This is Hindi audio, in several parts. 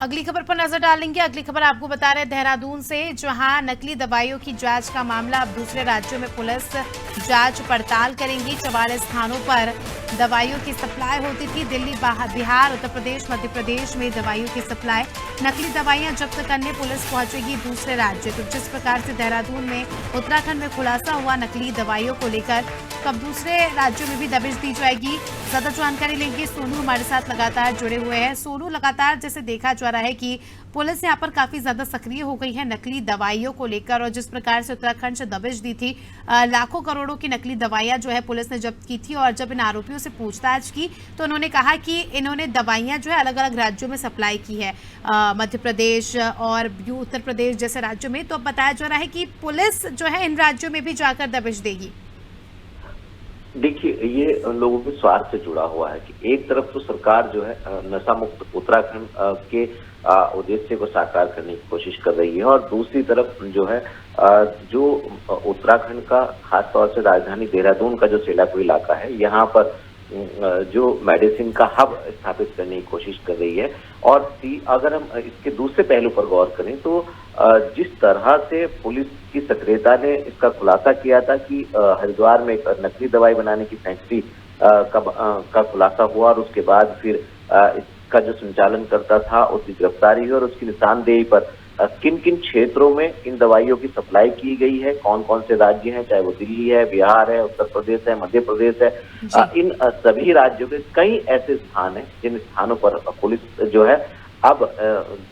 अगली खबर पर नजर डालेंगे। अगली खबर आपको बता रहे हैं देहरादून से, जहां नकली दवाइयों की जांच का मामला अब दूसरे राज्यों में पुलिस जांच पड़ताल करेंगी। 44 स्थानों पर दवाइयों की सप्लाई होती थी। दिल्ली, बिहार, उत्तर प्रदेश, मध्य प्रदेश में दवाइयों की सप्लाई, नकली दवाइयां जब्त करने पुलिस पहुंचेगी दूसरे राज्य। तो जिस प्रकार से देहरादून में उत्तराखंड में खुलासा हुआ नकली दवाइयों को लेकर, तो अब दूसरे राज्यों में भी दबिश दी जाएगी। ज्यादा जानकारी लेंगे, सोनू हमारे साथ लगातार जुड़े हुए हैं। सोनू, लगातार जैसे देखा जा रहा है कि पुलिस यहाँ पर काफी ज्यादा सक्रिय हो गई है नकली दवाइयों को लेकर, और जिस प्रकार से उत्तराखंड से दबिश दी थी, लाखों करोड़ों की नकली दवाइयां जो है पुलिस ने जब्त की थी। और जब इन आरोपियों से पूछताछ की तो उन्होंने कहा कि इन्होंने दवाइयां जो है अलग अलग राज्यों में सप्लाई की है, मध्य प्रदेश और उत्तर प्रदेश जैसे राज्यों में। तो अब बताया जा रहा है कि पुलिस जो है इन राज्यों में भी जाकर दबिश देगी। देखिए, ये लोगों के स्वार्थ से जुड़ा हुआ है कि एक तरफ तो सरकार जो है नशा मुक्त उत्तराखंड के उद्देश्य को साकार करने की कोशिश कर रही है, और दूसरी तरफ जो है जो उत्तराखंड का खासतौर से राजधानी देहरादून का जो सेलाकुई इलाका है, यहाँ पर जो मेडिसिन का हब स्थापित करने की कोशिश कर रही है। और अगर हम इसके दूसरे पहलू पर गौर करें तो जिस तरह से पुलिस की सक्रियता ने इसका खुलासा किया था कि हरिद्वार में एक नकली दवाई बनाने की फैक्ट्री का खुलासा हुआ, और उसके बाद फिर इसका जो संचालन करता था उसकी गिरफ्तारी हुई, और उसकी निशानदेही पर किन किन क्षेत्रों में इन दवाइयों की सप्लाई की गई है, कौन कौन से राज्य हैं, चाहे वो दिल्ली है, बिहार है, उत्तर प्रदेश है, मध्य प्रदेश है, इन सभी राज्यों के कई ऐसे स्थान हैं जिन स्थानों पर पुलिस जो है अब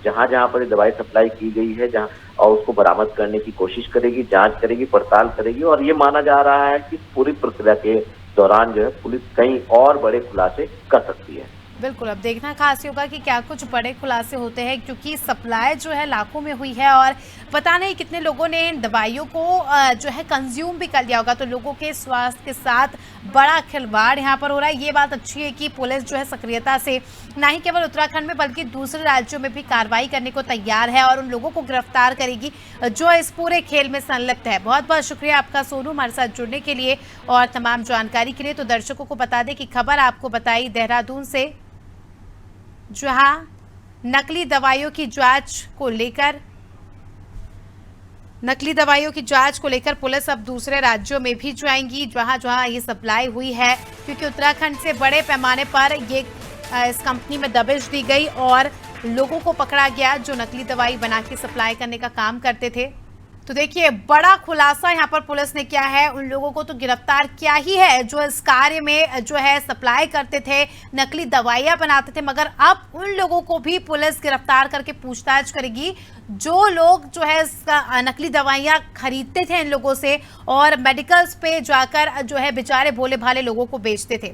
जहां जहां पर ये दवाई सप्लाई की गई है, जहां और उसको बरामद करने की कोशिश करेगी, जांच करेगी, पड़ताल करेगी। और ये माना जा रहा है कि पूरी प्रक्रिया के दौरान जो है पुलिस कई और बड़े खुलासे कर सकती है। बिल्कुल, अब देखना खास होगा कि क्या कुछ बड़े खुलासे होते हैं, क्योंकि सप्लाई जो है लाखों में हुई है और पता नहीं कितने लोगों ने इन दवाइयों को जो है कंज्यूम भी कर लिया होगा। तो लोगों के स्वास्थ्य के साथ बड़ा खिलवाड़ यहाँ पर हो रहा है। ये बात अच्छी है कि पुलिस जो है सक्रियता से ना ही केवल उत्तराखंड में बल्कि दूसरे राज्यों में भी कार्रवाई करने को तैयार है और उन लोगों को गिरफ्तार करेगी जो इस पूरे खेल में संलिप्त है। बहुत बहुत शुक्रिया आपका सोनू, हमारे साथ जुड़ने के लिए और तमाम जानकारी के लिए। तो दर्शकों को बता दें कि खबर आपको बताई देहरादून से, जहां नकली दवाइयों की जांच को लेकर पुलिस अब दूसरे राज्यों में भी जाएंगी जहां जहां ये सप्लाई हुई है, क्योंकि उत्तराखंड से बड़े पैमाने पर ये इस कंपनी में दबिश दी गई और लोगों को पकड़ा गया जो नकली दवाई बना के सप्लाई करने का काम करते थे। तो देखिए, बड़ा खुलासा यहाँ पर पुलिस ने किया है। उन लोगों को तो गिरफ्तार किया ही है जो इस कार्य में जो है सप्लाई करते थे, नकली दवाइयां बनाते थे, मगर अब उन लोगों को भी पुलिस गिरफ्तार करके पूछताछ करेगी जो लोग जो है नकली दवाइयां खरीदते थे इन लोगों से और मेडिकल्स पे जाकर जो है बेचारे भोले भाले लोगों को बेचते थे।